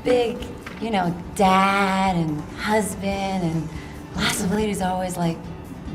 big, dad and husband, and lots of ladies are always like,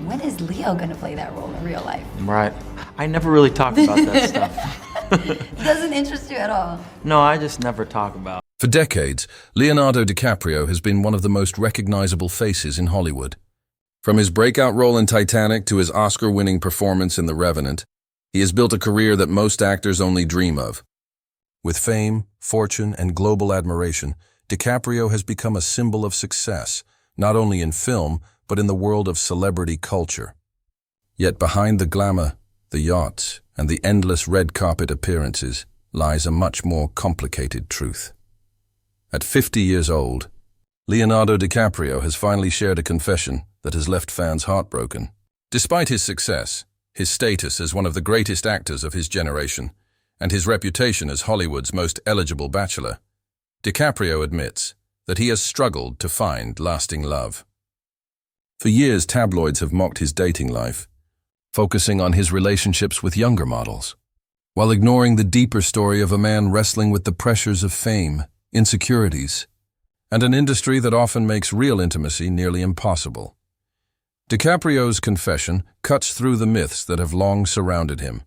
when is Leo gonna play that role in real life? Right. I never really talk about that stuff. It doesn't interest you at all? No, I just never talk about. For decades, Leonardo DiCaprio has been one of the most recognizable faces in Hollywood. From his breakout role in Titanic to his Oscar-winning performance in The Revenant, he has built a career that most actors only dream of. With fame, fortune, and global admiration, DiCaprio has become a symbol of success, not only in film, but in the world of celebrity culture. Yet behind the glamour, the yachts, and the endless red carpet appearances lies a much more complicated truth. At 50 years old, Leonardo DiCaprio has finally shared a confession that has left fans heartbroken. Despite his success, his status as one of the greatest actors of his generation, and his reputation as Hollywood's most eligible bachelor, DiCaprio admits that he has struggled to find lasting love. For years, tabloids have mocked his dating life, focusing on his relationships with younger models, while ignoring the deeper story of a man wrestling with the pressures of fame, insecurities, and an industry that often makes real intimacy nearly impossible. DiCaprio's confession cuts through the myths that have long surrounded him.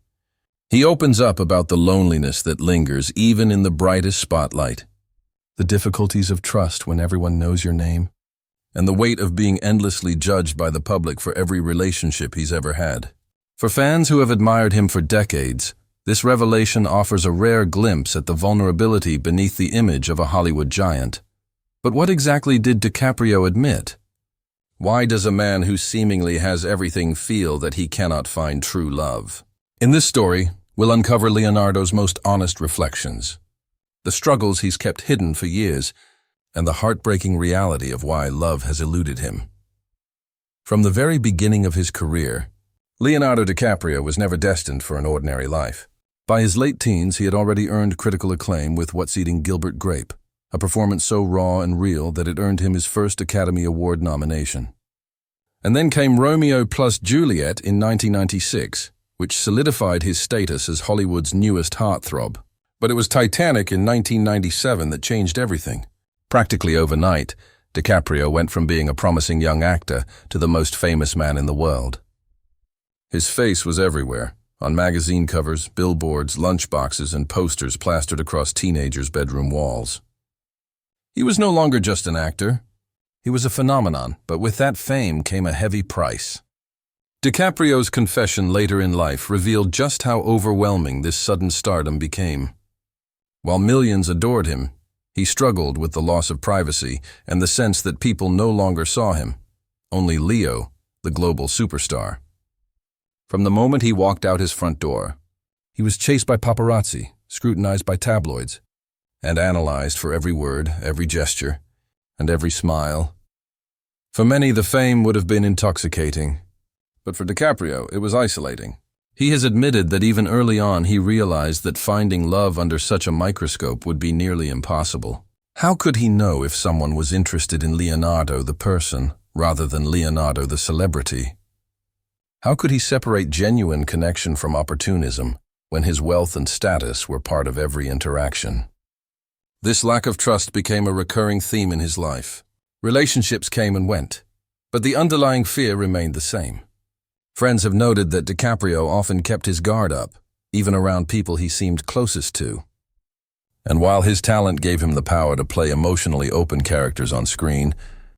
He opens up about the loneliness that lingers even in the brightest spotlight, the difficulties of trust when everyone knows your name, and the weight of being endlessly judged by the public for every relationship he's ever had. For fans who have admired him for decades, this revelation offers a rare glimpse at the vulnerability beneath the image of a Hollywood giant. But what exactly did DiCaprio admit? Why does a man who seemingly has everything feel that he cannot find true love? In this story, we'll uncover Leonardo's most honest reflections, the struggles he's kept hidden for years, and the heartbreaking reality of why love has eluded him. From the very beginning of his career, Leonardo DiCaprio was never destined for an ordinary life. By his late teens, he had already earned critical acclaim with What's Eating Gilbert Grape, a performance so raw and real that it earned him his first Academy Award nomination. And then came Romeo plus Juliet in 1996, which solidified his status as Hollywood's newest heartthrob. But it was Titanic in 1997 that changed everything. Practically overnight, DiCaprio went from being a promising young actor to the most famous man in the world. His face was everywhere, on magazine covers, billboards, lunchboxes, and posters plastered across teenagers' bedroom walls. He was no longer just an actor. He was a phenomenon, but with that fame came a heavy price. DiCaprio's confession later in life revealed just how overwhelming this sudden stardom became. While millions adored him, he struggled with the loss of privacy and the sense that people no longer saw him, only Leo, the global superstar. From the moment he walked out his front door, he was chased by paparazzi, scrutinized by tabloids, and analyzed for every word, every gesture, and every smile. For many, the fame would have been intoxicating, but for DiCaprio, it was isolating. He has admitted that even early on he realized that finding love under such a microscope would be nearly impossible. How could he know if someone was interested in Leonardo the person rather than Leonardo the celebrity? How could he separate genuine connection from opportunism when his wealth and status were part of every interaction? This lack of trust became a recurring theme in his life. Relationships came and went, but the underlying fear remained the same. Friends have noted that DiCaprio often kept his guard up, even around people he seemed closest to. And while his talent gave him the power to play emotionally open characters on screen,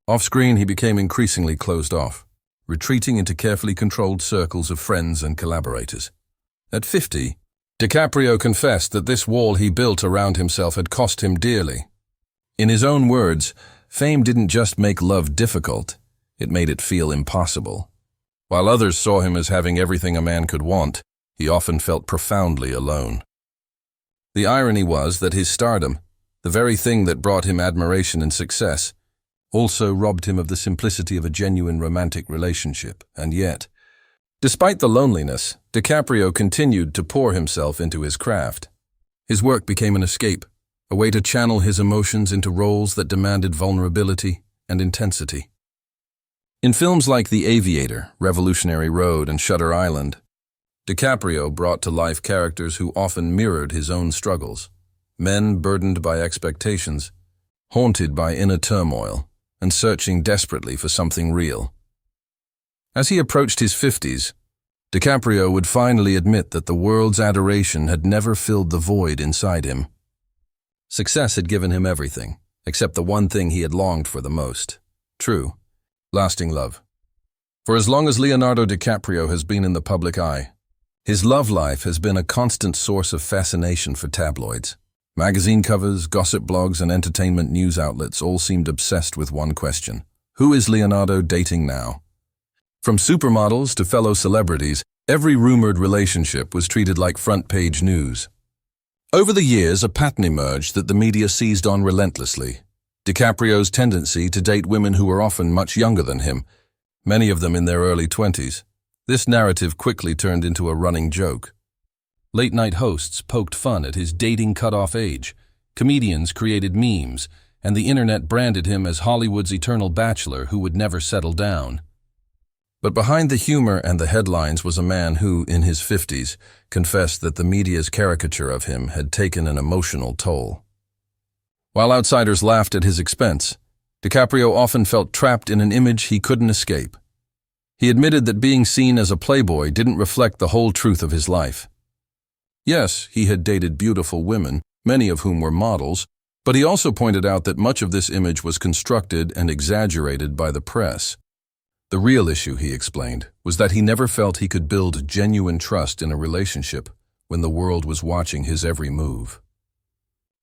off-screen he became increasingly closed off, retreating into carefully controlled circles of friends and collaborators. At 50, DiCaprio confessed that this wall he built around himself had cost him dearly. In his own words, fame didn't just make love difficult, it made it feel impossible. While others saw him as having everything a man could want, he often felt profoundly alone. The irony was that his stardom, the very thing that brought him admiration and success, also robbed him of the simplicity of a genuine romantic relationship. And yet, despite the loneliness, DiCaprio continued to pour himself into his craft. His work became an escape, a way to channel his emotions into roles that demanded vulnerability and intensity. In films like The Aviator, Revolutionary Road, and Shutter Island, DiCaprio brought to life characters who often mirrored his own struggles, men burdened by expectations, haunted by inner turmoil and searching desperately for something real. As he approached his 50s, DiCaprio would finally admit that the world's adoration had never filled the void inside him. Success had given him everything, except the one thing he had longed for the most: true, lasting love. For as long as Leonardo DiCaprio has been in the public eye, his love life has been a constant source of fascination for tabloids. Magazine covers, gossip blogs, and entertainment news outlets all seemed obsessed with one question: who is Leonardo dating now? From supermodels to fellow celebrities, every rumored relationship was treated like front-page news. Over the years, a pattern emerged that the media seized on relentlessly: DiCaprio's tendency to date women who were often much younger than him, many of them in their early 20s. This narrative quickly turned into a running joke. Late-night hosts poked fun at his dating cutoff age, comedians created memes, and the internet branded him as Hollywood's eternal bachelor who would never settle down. But behind the humor and the headlines was a man who, in his 50s, confessed that the media's caricature of him had taken an emotional toll. While outsiders laughed at his expense, DiCaprio often felt trapped in an image he couldn't escape. He admitted that being seen as a playboy didn't reflect the whole truth of his life. Yes, he had dated beautiful women, many of whom were models, but he also pointed out that much of this image was constructed and exaggerated by the press. The real issue, he explained, was that he never felt he could build genuine trust in a relationship when the world was watching his every move.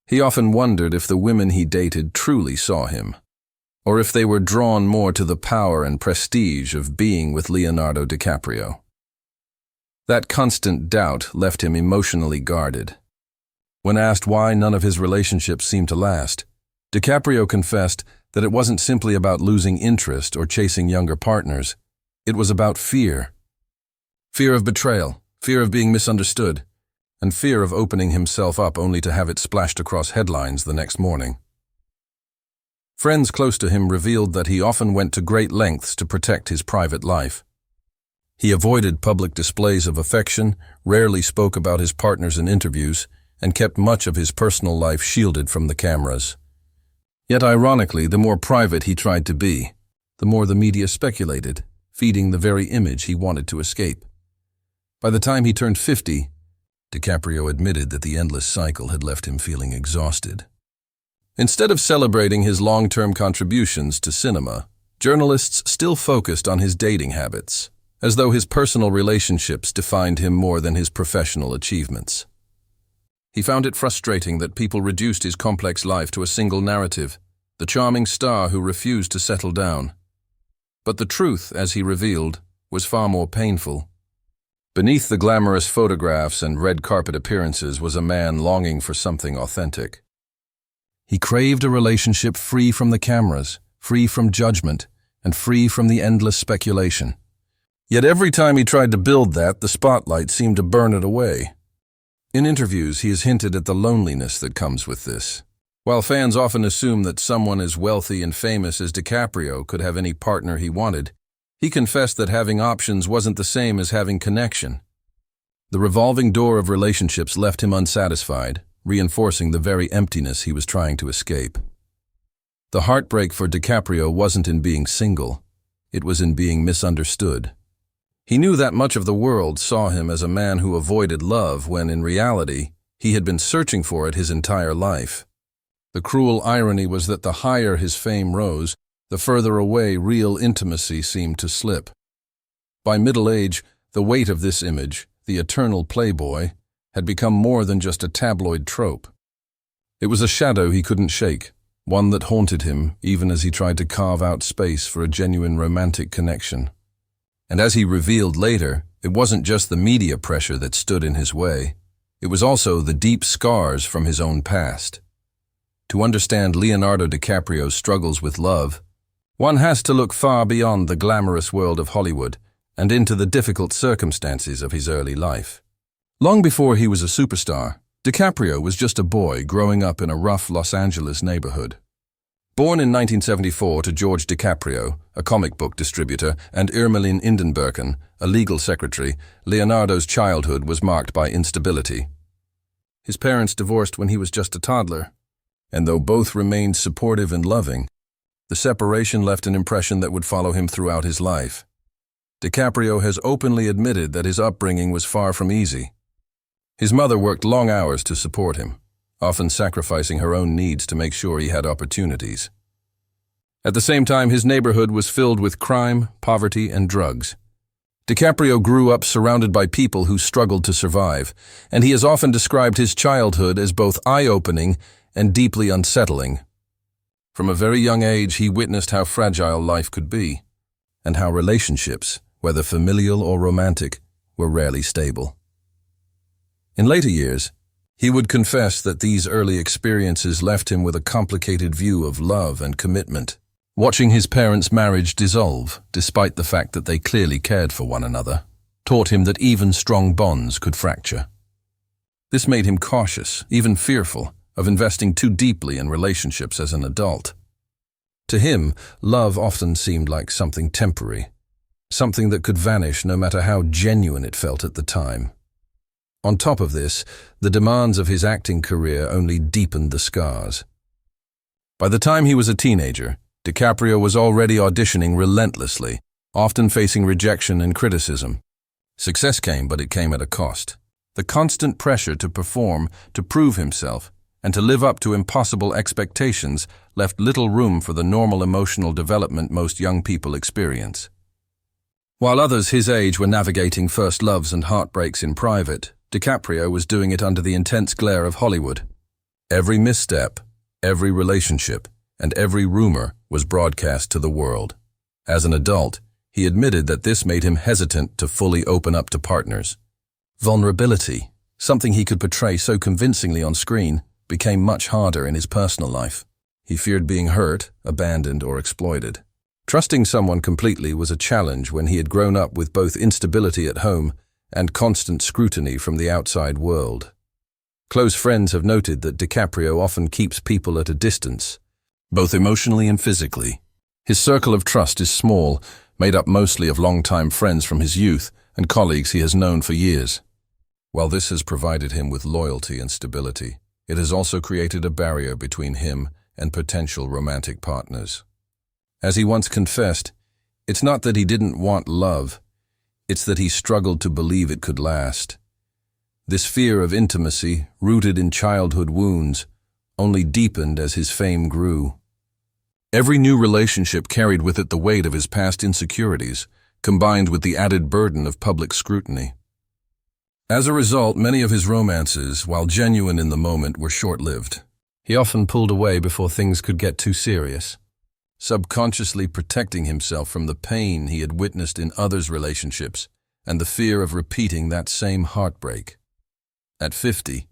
He often wondered if the women he dated truly saw him, or if they were drawn more to the power and prestige of being with Leonardo DiCaprio. That constant doubt left him emotionally guarded. When asked why none of his relationships seemed to last, DiCaprio confessed that it wasn't simply about losing interest or chasing younger partners. It was about fear. Fear of betrayal, fear of being misunderstood, and fear of opening himself up only to have it splashed across headlines the next morning. Friends close to him revealed that he often went to great lengths to protect his private life. He avoided public displays of affection, rarely spoke about his partners in interviews, and kept much of his personal life shielded from the cameras. Yet ironically, the more private he tried to be, the more the media speculated, feeding the very image he wanted to escape. By the time he turned 50, DiCaprio admitted that the endless cycle had left him feeling exhausted. Instead of celebrating his long-term contributions to cinema, journalists still focused on his dating habits, as though his personal relationships defined him more than his professional achievements. He found it frustrating that people reduced his complex life to a single narrative, the charming star who refused to settle down. But the truth, as he revealed, was far more painful. Beneath the glamorous photographs and red carpet appearances was a man longing for something authentic. He craved a relationship free from the cameras, free from judgment, and free from the endless speculation. Yet every time he tried to build that, the spotlight seemed to burn it away. In interviews, he has hinted at the loneliness that comes with this. While fans often assume that someone as wealthy and famous as DiCaprio could have any partner he wanted, he confessed that having options wasn't the same as having connection. The revolving door of relationships left him unsatisfied, reinforcing the very emptiness he was trying to escape. The heartbreak for DiCaprio wasn't in being single, it was in being misunderstood. He knew that much of the world saw him as a man who avoided love when, in reality, he had been searching for it his entire life. The cruel irony was that the higher his fame rose, the further away real intimacy seemed to slip. By middle age, the weight of this image, the eternal playboy, had become more than just a tabloid trope. It was a shadow he couldn't shake, one that haunted him even as he tried to carve out space for a genuine romantic connection. And as he revealed later, it wasn't just the media pressure that stood in his way. It was also the deep scars from his own past. To understand Leonardo DiCaprio's struggles with love, one has to look far beyond the glamorous world of Hollywood and into the difficult circumstances of his early life. Long before he was a superstar, DiCaprio was just a boy growing up in a rough Los Angeles neighborhood. Born in 1974 to George DiCaprio, a comic book distributor, and Irmelin Indenberken, a legal secretary, Leonardo's childhood was marked by instability. His parents divorced when he was just a toddler. and though both remained supportive and loving, the separation left an impression that would follow him throughout his life. DiCaprio has openly admitted that his upbringing was far from easy. His mother worked long hours to support him, often sacrificing her own needs to make sure he had opportunities. At the same time, his neighborhood was filled with crime, poverty, and drugs. DiCaprio grew up surrounded by people who struggled to survive, and he has often described his childhood as both eye-opening and deeply unsettling. From a very young age, he witnessed how fragile life could be, and how relationships, whether familial or romantic, were rarely stable. In later years, he would confess that these early experiences left him with a complicated view of love and commitment. Watching his parents' marriage dissolve, despite the fact that they clearly cared for one another, taught him that even strong bonds could fracture. This made him cautious, even fearful, of investing too deeply in relationships as an adult. To him, love often seemed like something temporary, something that could vanish no matter how genuine it felt at the time. On top of this, the demands of his acting career only deepened the scars. By the time he was a teenager, DiCaprio was already auditioning relentlessly, often facing rejection and criticism. Success came, but it came at a cost. The constant pressure to perform, to prove himself, and to live up to impossible expectations left little room for the normal emotional development most young people experience. While others his age were navigating first loves and heartbreaks in private, DiCaprio was doing it under the intense glare of Hollywood. Every misstep, every relationship, and every rumor was broadcast to the world. As an adult, he admitted that this made him hesitant to fully open up to partners. Vulnerability, something he could portray so convincingly on screen, became much harder in his personal life. He feared being hurt, abandoned, or exploited. Trusting someone completely was a challenge when he had grown up with both instability at home and constant scrutiny from the outside world. Close friends have noted that DiCaprio often keeps people at a distance, both emotionally and physically. His circle of trust is small, made up mostly of longtime friends from his youth and colleagues he has known for years. While this has provided him with loyalty and stability, it has also created a barrier between him and potential romantic partners. As he once confessed, it's not that he didn't want love, it's that he struggled to believe it could last. This fear of intimacy, rooted in childhood wounds, only deepened as his fame grew. Every new relationship carried with it the weight of his past insecurities, combined with the added burden of public scrutiny. As a result, many of his romances, while genuine in the moment, were short-lived. He often pulled away before things could get too serious, subconsciously protecting himself from the pain he had witnessed in others' relationships and the fear of repeating that same heartbreak. At 50,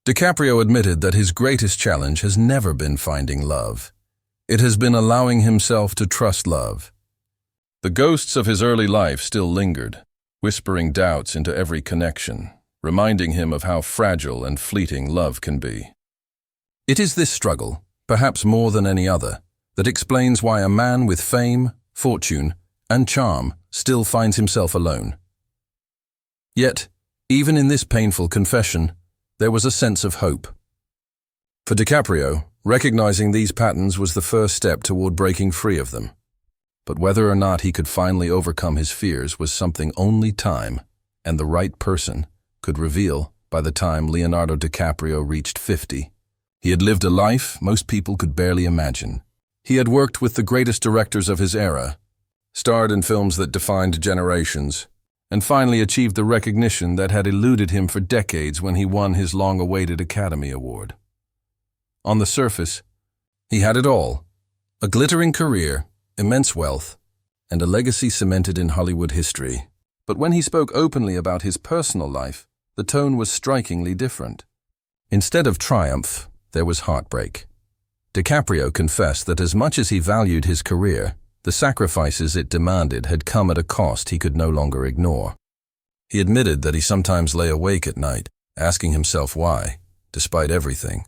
DiCaprio admitted that his greatest challenge has never been finding love. It has been allowing himself to trust love. The ghosts of his early life still lingered, whispering doubts into every connection, reminding him of how fragile and fleeting love can be. It is this struggle, perhaps more than any other, that explains why a man with fame, fortune, and charm still finds himself alone. Yet, even in this painful confession, there was a sense of hope. For DiCaprio, recognizing these patterns was the first step toward breaking free of them. But whether or not he could finally overcome his fears was something only time and the right person could reveal by the time Leonardo DiCaprio reached 50. He had lived a life most people could barely imagine. He had worked with the greatest directors of his era, starred in films that defined generations, and finally achieved the recognition that had eluded him for decades when he won his long-awaited Academy Award. On the surface, he had it all: a glittering career, immense wealth, and a legacy cemented in Hollywood history. But when he spoke openly about his personal life, the tone was strikingly different. Instead of triumph, there was heartbreak. DiCaprio confessed that as much as he valued his career, the sacrifices it demanded had come at a cost he could no longer ignore. He admitted that he sometimes lay awake at night, asking himself why, despite everything,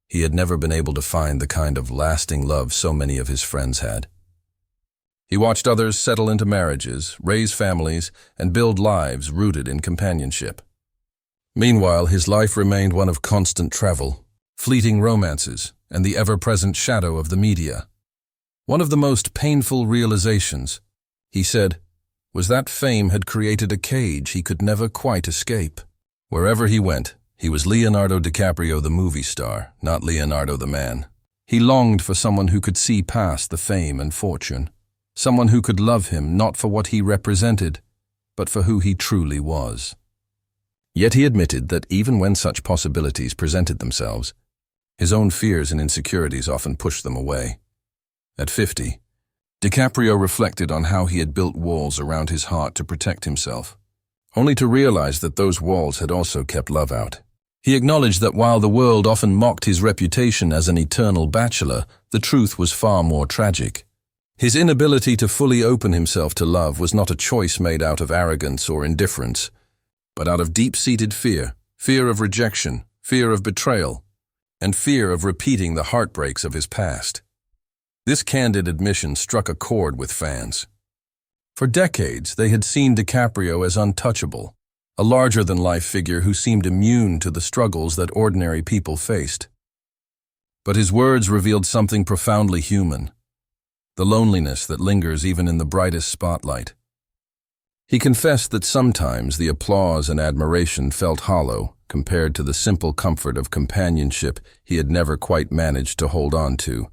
he had never been able to find the kind of lasting love so many of his friends had. He watched others settle into marriages, raise families, and build lives rooted in companionship. Meanwhile, his life remained one of constant travel, fleeting romances, and the ever-present shadow of the media. One of the most painful realizations, he said, was that fame had created a cage he could never quite escape. Wherever he went, he was Leonardo DiCaprio the movie star, not Leonardo the man. He longed for someone who could see past the fame and fortune, someone who could love him not for what he represented, but for who he truly was. Yet he admitted that even when such possibilities presented themselves, his own fears and insecurities often pushed them away. At 50, DiCaprio reflected on how he had built walls around his heart to protect himself, only to realize that those walls had also kept love out. He acknowledged that while the world often mocked his reputation as an eternal bachelor, the truth was far more tragic. His inability to fully open himself to love was not a choice made out of arrogance or indifference, but out of deep-seated fear, fear of rejection, fear of betrayal, and fear of repeating the heartbreaks of his past. This candid admission struck a chord with fans. For decades, they had seen DiCaprio as untouchable, a larger-than-life figure who seemed immune to the struggles that ordinary people faced. But his words revealed something profoundly human, the loneliness that lingers even in the brightest spotlight. He confessed that sometimes the applause and admiration felt hollow compared to the simple comfort of companionship he had never quite managed to hold on to.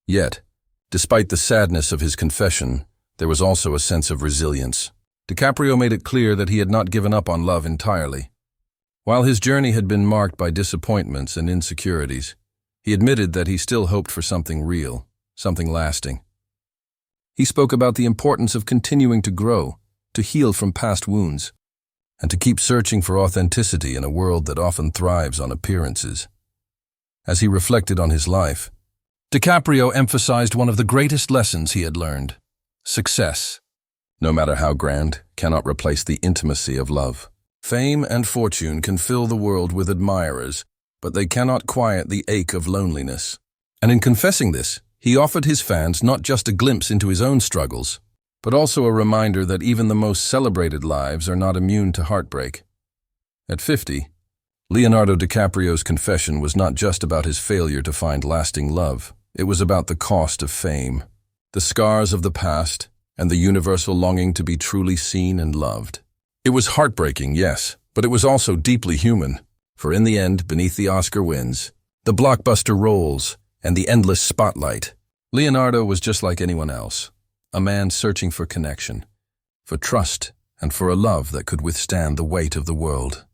Yet, despite the sadness of his confession, there was also a sense of resilience. DiCaprio made it clear that he had not given up on love entirely. While his journey had been marked by disappointments and insecurities, he admitted that he still hoped for something real, something lasting. He spoke about the importance of continuing to grow, to heal from past wounds, and to keep searching for authenticity in a world that often thrives on appearances. As he reflected on his life, DiCaprio emphasized one of the greatest lessons he had learned: success, no matter how grand, cannot replace the intimacy of love. Fame and fortune can fill the world with admirers, but they cannot quiet the ache of loneliness. And in confessing this, he offered his fans not just a glimpse into his own struggles, but also a reminder that even the most celebrated lives are not immune to heartbreak. At 50, Leonardo DiCaprio's confession was not just about his failure to find lasting love. It was about the cost of fame, the scars of the past, and the universal longing to be truly seen and loved. It was heartbreaking, yes, but it was also deeply human, for in the end, beneath the Oscar wins, the blockbuster roles, and the endless spotlight, Leonardo was just like anyone else, a man searching for connection, for trust, and for a love that could withstand the weight of the world.